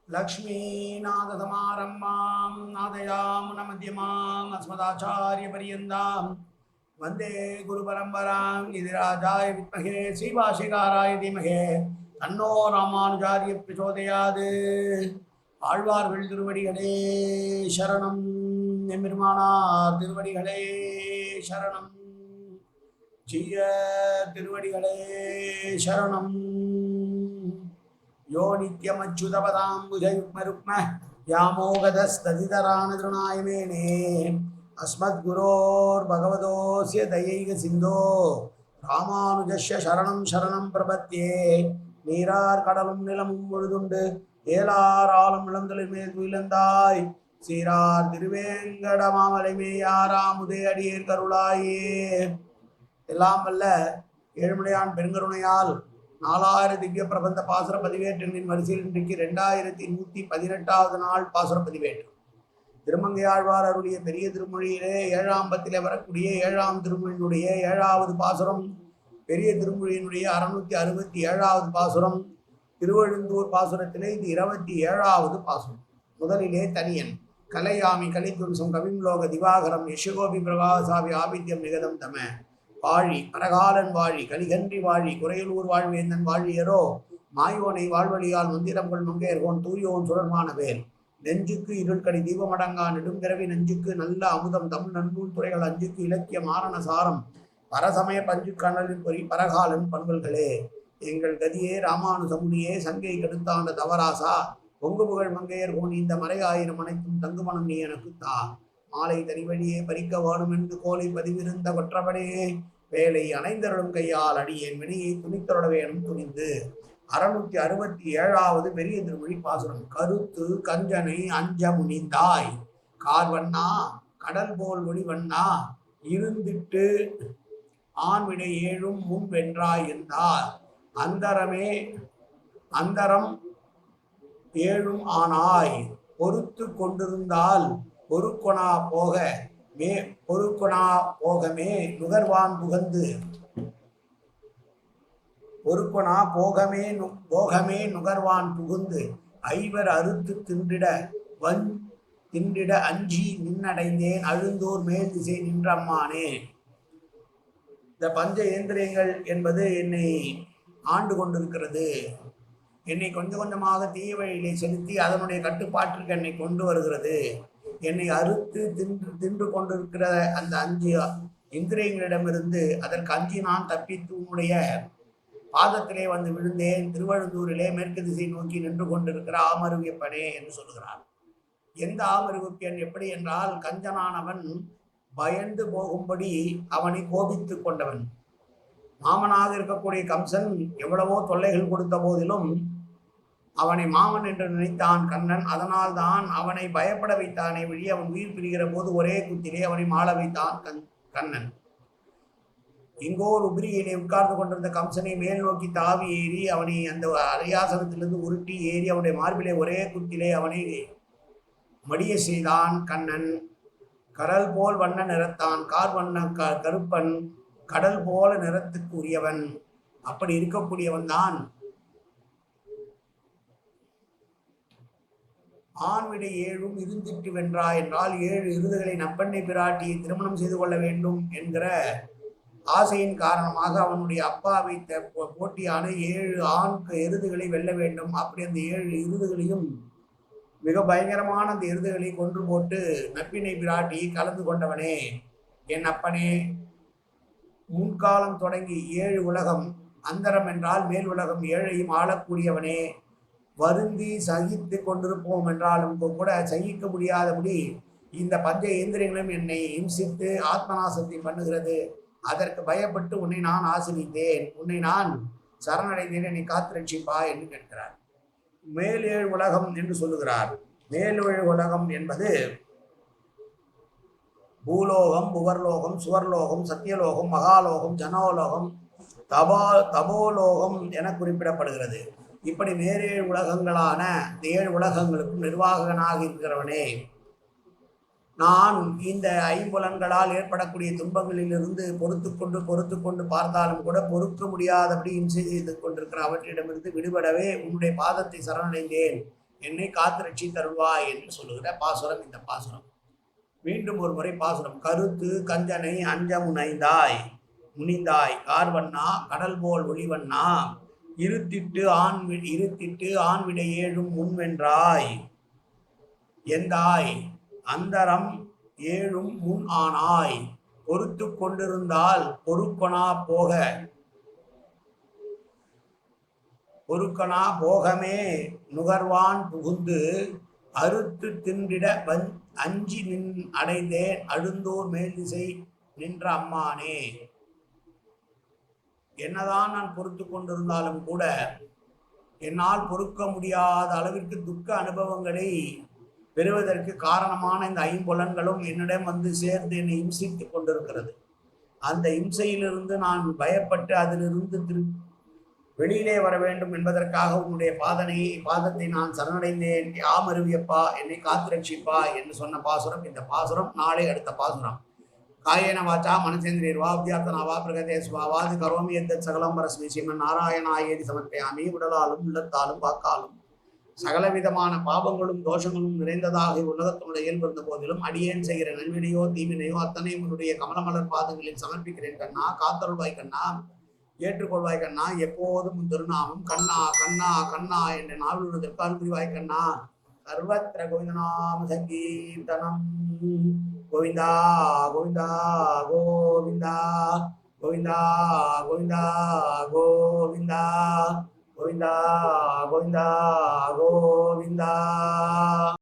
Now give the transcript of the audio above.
लक्ष्मीनाथसमारम्भां नादयामुनमध्यमाम् अस्मदाचार्यपर्यन्तां वन्दे गुरुपरम्परां गिरिराजाय विद्महे श्रीभाष्यकाराय धीमहि तन्नो रामानुजार्य प्रचोदयात् ஆழ்வார்கள் திருவடிகளே சரணம் எம்பெருமானார் திருவடிகளே சரணம் ஜீய திருவடிகளே சரணம் यो नित्यमच्युतपदाम्बुजयुग्मरुक्म व्यामोगदस्तदितरानतृणाय मेने अस्मद्गुरोर्भगवतोऽस्य दयैकसिन्धो रामानुजस्य शरणं शरणं प्रपद्ये நீரார் கடலும் நிலமும் முழுதுண்டு ஏலார் ஆளும் இளந்தலின் மேல் துயிலந்தாய் சீரார் திருவேங்கடமாமலை மேயாராமுதே அடியேர் கருளாயே. எல்லாம் வல்ல ஏழுமலையான் பெருங்கருணையால் 4000 திவ்ய பிரபந்த பாசுர பதிவேற்றின் வரிசையில் இன்றைக்கு 2118வது நாள் பாசுர பதிவேற்று. திருமங்கையாழ்வார் அருளிய பெரிய திருமொழியிலே 7ஆம் பத்திலே வரக்கூடிய 7ஆம் திருமொழியினுடைய 7வது பாசுரம், பெரிய திருமொழியினுடைய 667வது பாசுரம், திருவழுந்தூர் பாசுரத்திலே இது 27வது பாசுரம். முதலிலே தனியன் கலையாமி கலித்துவம்சம் கவிம்லோக திவாகரம் யசகோபி பிரகாசாவி ஆபித்யம் நிகதம் தம வாழி பரகாலன் வாழி கலிகன்றி வாழி குறையலூர் வாழ்வேந்தன் வாழியரோ மாயோனை வாழ்வழியால் மந்திரங்கள் மங்கையர்கோன் தூயோன் சுரர்மானவேல் நெஞ்சுக்கு இருள்கடி தீபமடங்கா நெடுங்கிரவி நெஞ்சுக்கு நல்ல அமுதம் தமிழ் நன்னூல் துறைகள் அஞ்சுக்கு இலக்கிய மாரண சாரம் பரசமய பஞ்சு கணலின் பொறி பரகாலன் பண்பல்களே. எங்கள் கதியே ராமானுசமுனியே சங்கை கெடுத்தாண்ட தவராசா பொங்கு புகழ் மங்கையர் கோன் இந்த மறை ஆயிரம் அனைத்தும் தங்குமணம் நீ எனக்கு தா மாலை தனிவழியே பறிக்க வேணும் என்று கோலை பதிவிருந்த கொற்றவனே வேலை அணைந்தருளும் கையால் அடியேன் வினையை துணித்தருட வேணும் துணிந்து. 667வது பெரிய திருமொழி பாசுரம். கருத்து கஞ்சனை அஞ்ச முனிந்தாய் கார்வண்ணா கடல் போல் ஒளிவண்ணா இருந்திட்டு ஆண்வினை ஏழும் முன் வென்றாய் என்றார் அந்தரமே அந்தரம் ஏழும் ஆனாய் பொறுத்து கொண்டிருந்தால் பொறுக்கொணா போகமே நுகர்வான் புகந்து பொறுக்கொணா போகமே நுகர்வான் புகுந்து ஐவர் அறுத்து தின்றிட அஞ்சி நின்னடைந்தேன் அழுந்தோர் மேல் திசை நின்றம்மானே. இந்த பஞ்ச இயந்திரங்கள் என்பது என்னை ஆண்டு கொண்டிருக்கிறது. என்னை கொஞ்சம் கொஞ்சமாக தீய வழியிலே செலுத்தி அதனுடைய கட்டுப்பாட்டிற்கு என்னை கொண்டு வருகிறது. என்னை அறுத்து தின்று கொண்டிருக்கிற அந்த 5 இந்திரியங்களிடமிருந்து அதற்கு அஞ்சி நான் தப்பித்து உன்னுடைய பாதத்திலே வந்து விழுந்தேன். திருவழுந்தூரிலே மேற்கு திசை நோக்கி நின்று கொண்டிருக்கிற ஆமருவியப்பனே என்று சொல்லுகிறார். எந்த ஆமருவியன் எப்படி என்றால், கஞ்சனானவன் பயந்து போகும்படி அவனை கோபித்து கொண்டவன். மாமனாக இருக்கக்கூடிய கம்சன் எவ்வளவோ தொல்லைகள் கொடுத்த போதிலும் அவனை மாமன் என்று நினைத்தான் கண்ணன். அதனால் தான் அவனை பயப்பட வைத்தானே வழி அவன் உயிர் பிரிகிற போது ஒரே குத்திலே அவனை மாள வைத்தான் கண்ணன். இங்கோ ஒரு உபிரியிலே உட்கார்ந்து கொண்டிருந்த கம்சனை மேல் நோக்கி தாவி ஏறி அவனை அந்த அரையாசனத்திலிருந்து உருட்டி ஏறி அவனுடைய மார்பிலே ஒரே குத்திலே அவனை மடிய செய்தான் கண்ணன். கடல் போல் வண்ண நிறத்தான் கார்வண்ண கருப்பன் கடல் போல நிறத்துக்கு உரியவன். அப்படி இருக்கக்கூடியவன் தான் ஆண்விடை 7 இருந்திட்டு வென்றாய் என்றால் 7 இருதுகளை நப்பெண்ணை பிராட்டியை திருமணம் செய்து கொள்ள வேண்டும் என்கிற ஆசையின் காரணமாக அவனுடைய அப்பா வைத்த போட்டியான 7 ஆண் எருதுகளை வெல்ல வேண்டும். அப்படி அந்த 7 எருதுகளையும் மிக பயங்கரமான அந்த எருதுகளை கொன்று போட்டு நப்பினை பிராட்டியை கலந்து கொண்டவனே என் அப்பனே. முன்காலம் தொடங்கி 7 உலகம், அந்தரம் என்றால் மேல் உலகம் 7ஐயும் ஆளக்கூடியவனே. வருந்தி சகித்து கொண்டிருப்போம் என்றாலும் கூட சகிக்க முடியாதபடி இந்த பஞ்ச இயந்திரங்களும் என்னை இம்சித்து ஆத்மநாசத்தை பண்ணுகிறது. அதற்கு பயப்பட்டு உன்னை நான் ஆசிரித்தேன், உன்னை நான் சரணடைந்தேன், என்னை காத்து ரட்சிப்பா என்று கேட்கிறார். மேல் 7 உலகம் என்று சொல்லுகிறார். மேல் 7 உலகம் என்பது பூலோகம், புவர்லோகம், சுவர்லோகம், சத்தியலோகம், மகாலோகம், ஜனோலோகம், தபோலோகம் என குறிப்பிடப்படுகிறது. இப்படி வேறு 7 உலகங்களான 7 உலகங்களுக்கும் நிர்வாகனாக இருக்கிறவனே, நான் இந்த ஐம்புலன்களால் ஏற்படக்கூடிய துன்பங்களிலிருந்து பொறுத்து கொண்டு பார்த்தாலும் கூட பொறுக்க முடியாதபடி இம்சை செய்து கொண்டிருக்கிற அவற்றிடமிருந்து விடுபடவே உன்னுடைய பாதத்தை சரணடைந்தேன் என்னை காத்து ரட்சி தருவாய் என்று சொல்லுகிற பாசுரம் இந்த பாசுரம். மீண்டும் ஒரு முறை பாசுரம். கருத்து கஞ்சனை அஞ்சமுனைந்தாய் முனிந்தாய் கார்வண்ணா கடல் போல் ஒளிவண்ணா இருத்திட்டு ஆண் விடை ஏழும் முன்வென்றாய் எந்தாய் அந்தரம் ஏழும் முன் ஆனாய் பொறுத்து கொண்டிருந்தால் பொறுக்கனா போகமே நுகர்வான் புகுந்து அறுத்து தின்றிட அஞ்சி அடைந்தேன் அழுந்தோர் மேல் திசை நின்ற அம்மானே. என்னதான் நான் பொறுத்து கொண்டிருந்தாலும் கூட என்னால் பொறுக்க முடியாத அளவிற்கு துக்க அனுபவங்களை பெறுவதற்கு காரணமான இந்த ஐம்புலன்களும் என்னிடம் வந்து சேர்ந்து என்னை இம்சித்துக் கொண்டிருக்கிறது. அந்த இம்சையிலிருந்து நான் பயப்பட்டு அதிலிருந்து வெளியிலே வர வேண்டும் என்பதற்காக உன்னுடைய பாதத்தை நான் சரணடைந்தேன். யாமருவியப்பா என்னை காத்து ரட்சிப்பா என்று சொன்ன பாசுரம் இந்த பாசுரம். நாளை அடுத்த பாசுரம். காயேன வாச்சா மனசேந்திரியர்வா வித்யார்த்தனாவா பிரகதேஸ்வாவாது கரோமி எந்த சகலம் பரஸ்மி ஸ்ரீமன் நாராயணாயேதி சமர்ப்பயாமி. உடலாலும் உள்ளத்தாலும் வாக்காலும் சகலவிதமான பாவங்களும் தோஷங்களும் நிறைந்ததாக உலகத்தினுடைய இயல்பு இருந்த போதிலும் அடியேன் செய்கிற நன்வினையோ தீவினையோ அத்தனையும் உன்னுடைய கமலமலர் பாதங்களில் சமர்ப்பிக்கிறேன் கண்ணா. காத்தருள்வாய் கண்ணா, ஏற்றுக்கொள்வாய் கண்ணா. எப்போதும் திருநாமம் கண்ணா கண்ணா கண்ணா என்ற நாவலுடைய திருக்கால் புரிவாய் கண்ணா. சர்வத்திர கோவிந்தநாம சங்கீர்த்தனம். கோவிந்தா கோவிந்தா கோவிந்தா கோவிந்தா கோவிந்தா கோவிந்தா கோவிந்தா கோவிந்தா கோவிந்தா.